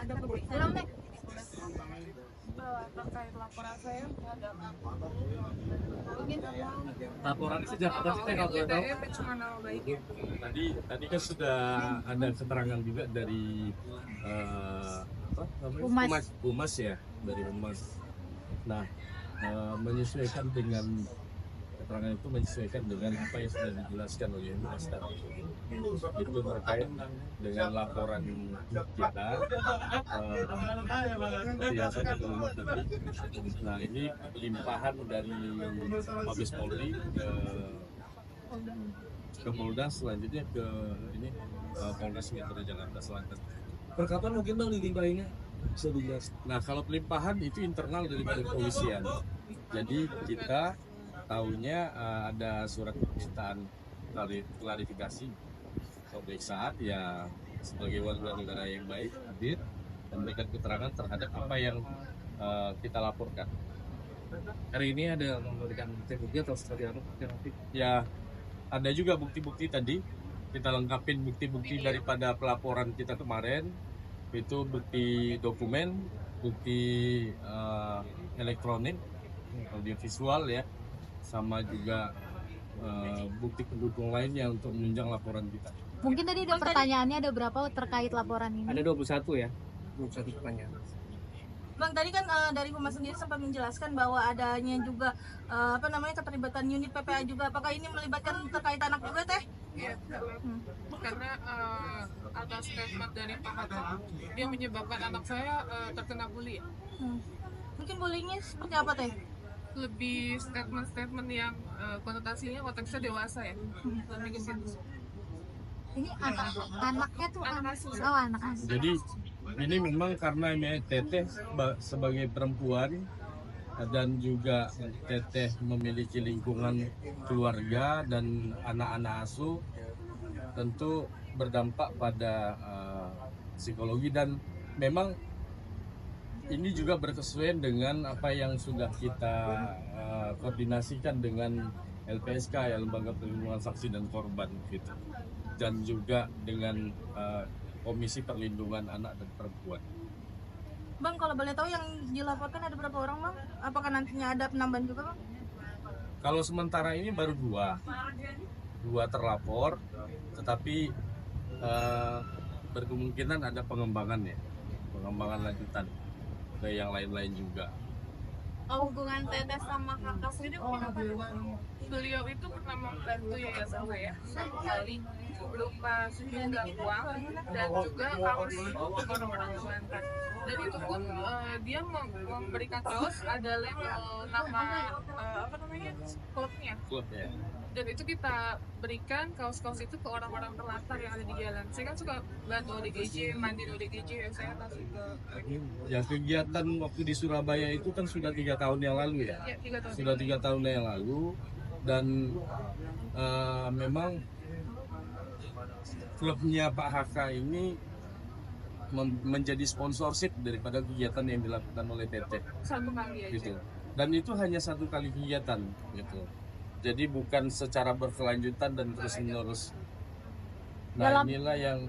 ada kebetulan terkait laporan saya terhadap mungkin Laporan sejak kapan sih kalau boleh tahu? cuma nama baik. Tadi kan sudah ada keterangan juga dari apa namanya? Humas ya, dari Humas. Nah, menyesuaikan dengan keterangan itu menyesuaikan dengan apa yang sudah dijelaskan oleh Humas tadi. Itu terkait dengan laporan kita siasat dan Humas tadi. Nah, ini limpahan dari Mabes Polri ke Polda, selanjutnya ke ini Polres Metro Jakarta Selatan. Per kapan mungkin Bang dilimpahinnya? Bisa dijelaskan. Nah, kalau pelimpahan itu internal dari kepolisian. Jadi kita tahunya ada surat permintaan klarifikasi pemeriksaan ya sebagai warga negara yang baik hadir dan memberikan keterangan terhadap apa yang kita laporkan. Hari ini ada memberikan bukti atau seperti apa? Ya, ada juga bukti-bukti tadi. Kita lengkapin bukti-bukti daripada pelaporan kita kemarin. Itu bukti dokumen, bukti elektronik, audiovisual ya, sama juga bukti pendukung lainnya untuk menunjang laporan kita. Mungkin tadi ada pertanyaannya, ada berapa terkait laporan ini? Ada 21 ya? 21 pertanyaan. Bang, tadi kan dari Humas sendiri sempat menjelaskan bahwa adanya juga keterlibatan unit PPA juga. Apakah ini melibatkan terkait anak juga, Teh? Iya, karena atas statement dari Pak Hatta, dia menyebabkan anak saya terkena bully. Mungkin bullyingnya seperti apa, Teh? Lebih statement-statement yang konotasinya konteksnya dewasa ya. Lebih ke situ. Ini anaknya tuh Anak asuh. Oh, anak asuh. Jadi ini memang karena Teteh sebagai perempuan dan juga Teteh memiliki lingkungan keluarga dan anak-anak asuh, tentu berdampak pada psikologi, dan memang ini juga berkesesuaian dengan apa yang sudah kita koordinasikan dengan LPSK ya, Lembaga Perlindungan Saksi dan Korban gitu, dan juga dengan Komisi Perlindungan Anak dan Perempuan. Bang, kalau boleh tahu yang dilaporkan ada berapa orang, Bang? Apakah nantinya ada penambahan juga, Bang? Kalau sementara ini baru dua terlapor, tetapi berkemungkinan ada pengembangan lanjutan ke yang lain-lain juga. Hubungan Teteh sama kakak sendiri Beliau itu pernah membantu yayasan saya kali berupa sejumlah uang dan juga kaos untuk orang-orang Kelantan. Dan itu pun dia memberikan kaos ada label nama klubnya. Klub ya. Dan itu kita berikan kaos-kaos itu ke orang-orang terlantar yang ada di jalan. Saya kan suka bantu ODGJ, mandi ODGJ, saya kasih ke. Ya, kegiatan waktu di Surabaya itu kan sudah 3 tahun yang lalu ya. Ya, 3 tahun. Sudah 3 tahun yang lalu, dan memang klubnya Pak HK ini menjadi sponsorship daripada kegiatan yang dilakukan oleh Teteh. Satu kali aja. Gitu. Dan itu hanya 1 kali kegiatan gitu. Jadi bukan secara berkelanjutan dan terus menerus. Nah, inilah yang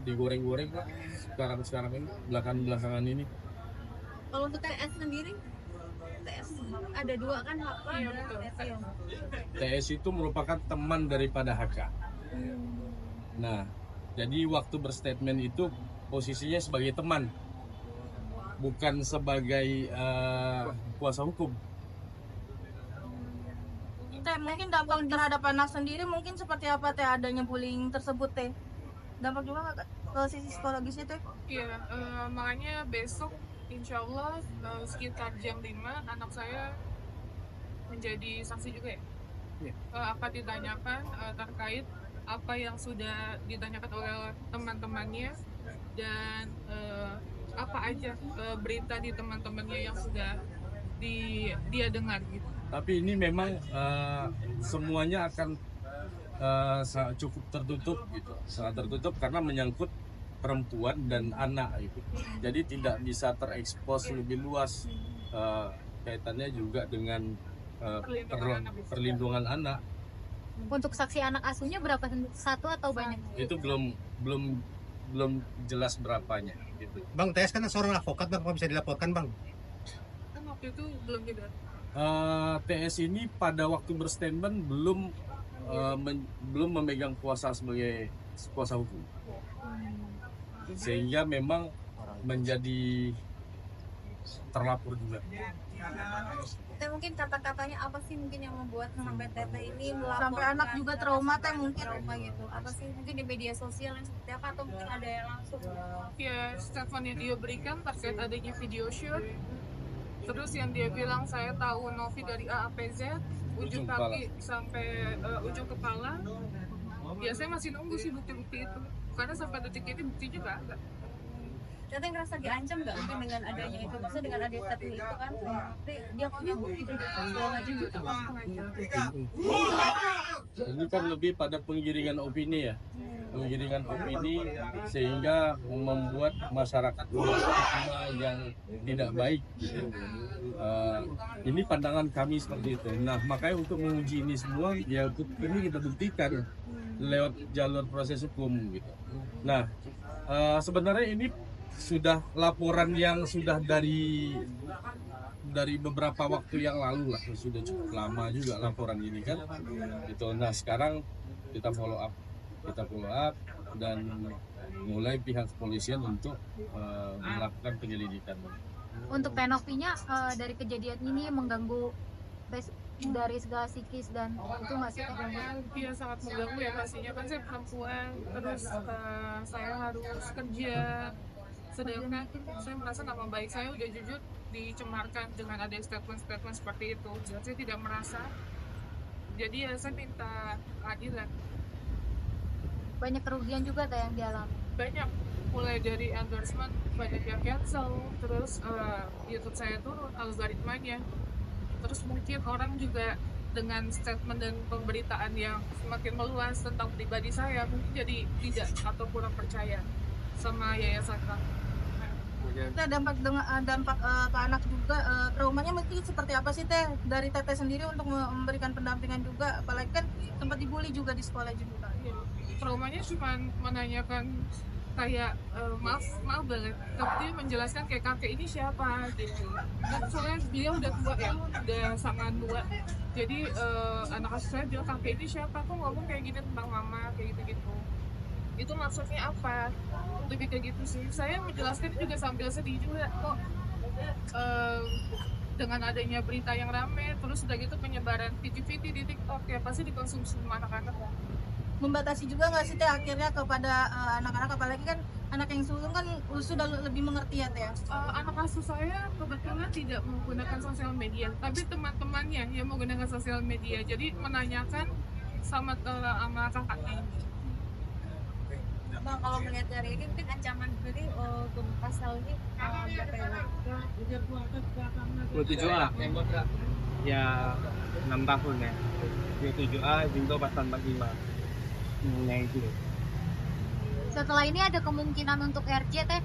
digoreng-goreng lah sekarang ini, belakangan ini. Kalau untuk TS sendiri, TS ada 2 kan, HK dan TS. TS itu merupakan teman daripada HK. Nah, jadi waktu berstatement itu posisinya sebagai teman, bukan sebagai kuasa hukum. Teh, mungkin dampak terhadap anak sendiri mungkin seperti apa, Teh, adanya bullying tersebut, Teh? Dampak juga nggak ke sisi psikologisnya, Teh? Iya, makanya besok insya Allah sekitar jam 5 anak saya menjadi saksi juga ya. Akan ditanyakan terkait apa yang sudah ditanyakan oleh teman-temannya dan apa aja berita di teman-temannya yang sudah dia dengar gitu. Tapi ini memang semuanya akan cukup tertutup gitu, sangat tertutup karena menyangkut perempuan dan anak gitu. Jadi tidak bisa terekspos lebih luas, kaitannya juga dengan perlindungan anak. Untuk saksi anak asuhnya berapa? Satu atau banyak? Itu belum jelas berapanya gitu. Bang, TS kan seorang advokat, Bang, apa bisa dilaporkan, Bang? Kan waktu itu belum juga. TS ini pada waktu berstatement belum memegang kuasa sebagai kuasa hukum, sehingga memang menjadi terlapor juga. Teh, mungkin kata-katanya apa sih mungkin yang membuat sampai Teteh ini melaporkan Sampai anak juga trauma teh mungkin. trauma gitu? Apa sih mungkin di media sosial yang seperti apa atau mungkin ada yang langsung? Ya, statement yang dia berikan terkait adanya video shoot. Terus yang dia bilang saya tahu Novi dari A sampai Z, ujung kaki sampai ujung kepala. Ya saya masih nunggu sih bukti-bukti itu. Karena sampai detik ini buktinya nggak ada. Teteh ngerasa diancam nggak mungkin dengan adanya itu? Maksudnya dengan adanya statement itu kan, berarti dia punya bukti segala macam gitu. Ini kan lebih pada penggiringan opini ya, penggiringan opini sehingga membuat masyarakat stigma yang tidak baik. Gitu. Ini pandangan kami seperti itu. Nah, makanya untuk menguji ini semua, ya ini kita buktikan lewat jalur proses hukum gitu. Nah, sebenarnya ini sudah laporan yang sudah dari beberapa waktu yang lalu lah, sudah cukup lama juga laporan ini kan gitu. Nah, sekarang kita follow up dan mulai pihak kepolisian untuk melakukan penyelidikan. Untuk Novinya dari kejadian ini mengganggu dari segala psikis dan itu masih Iya sangat mengganggu ya pastinya, kan saya perempuan, terus saya harus kerja, sedangkan saya merasa nama baik saya udah jujur dicemarkan dengan ada statement-statement seperti itu. Dan saya tidak merasa, jadi ya saya minta keadilan. banyak kerugian juga teh yang dialami. Banyak, mulai dari endorsement banyak yang cancel, terus YouTube saya turun algoritmanya, terus mungkin orang juga dengan statement dan pemberitaan yang semakin meluas tentang pribadi saya mungkin jadi tidak atau kurang percaya sama yayasan kami. Teh, dampak ke anak juga, traumanya mungkin seperti apa sih teh dari Teteh sendiri untuk memberikan pendampingan juga, apalagi kan sempat dibully juga di sekolah juga. Ya, traumanya cuma menanyakan kayak maaf banget, tapi dia menjelaskan kayak kakek ini siapa gitu. Dan soalnya beliau udah tua ya, udah sangat tua. Jadi anak asuh saya bilang kakek ini siapa, kok ngomong kayak gini tentang mama kayak gitu-gitu. Itu maksudnya apa? Lebih kayak gitu sih. Saya menjelaskan juga sambil sedih juga kok. Dengan adanya berita yang rame, terus udah gitu penyebaran video-video di TikTok ya pasti dikonsumsi sama anak-anak. Membatasi juga nggak sih teh akhirnya kepada anak-anak, apalagi kan anak yang sulung kan sudah lebih mengerti ya teh. Anak asuh saya kebetulan tidak menggunakan sosial media, tapi teman-temannya yang menggunakan sosial media, jadi menanyakan sama kakaknya. Bang, kalau melihat dari ini mungkin ancaman berarti untuk pasal ini berapa ya? 27A ya 6 tahun ya. 27A juga pasal 45 nah itu. Setelah ini ada kemungkinan untuk RJ teh?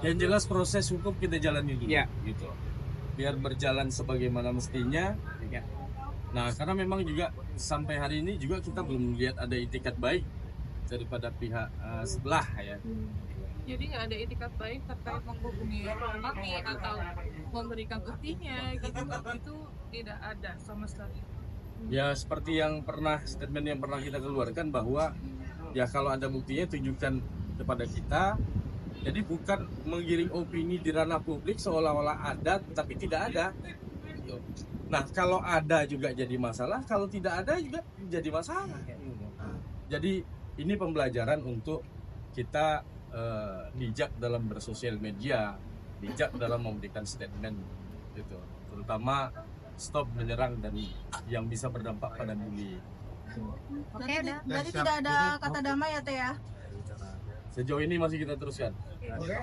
Yang jelas proses hukum kita jalani dulu, Ya. gitu. Biar berjalan sebagaimana mestinya. Ya. Nah, karena memang juga sampai hari ini juga kita belum lihat ada itikat baik daripada pihak sebelah ya. Jadi nggak ada itikat baik terkait menghubungi kami atau memberikan buktinya gitu, itu tidak ada sama sekali. Ya seperti yang statement yang pernah kita keluarkan bahwa ya kalau ada buktinya tunjukkan kepada kita. Jadi bukan menggiring opini di ranah publik seolah-olah ada tapi tidak ada. Nah kalau ada juga jadi masalah, kalau tidak ada juga jadi masalah. Jadi ini pembelajaran untuk kita bijak dalam bersosial media, bijak dalam memberikan statement gitu. Terutama stop menyerang dan yang bisa berdampak pada bully. Oke, udah. Berarti tidak ada kata damai ya teh ya. Sejauh ini masih kita teruskan. Oke.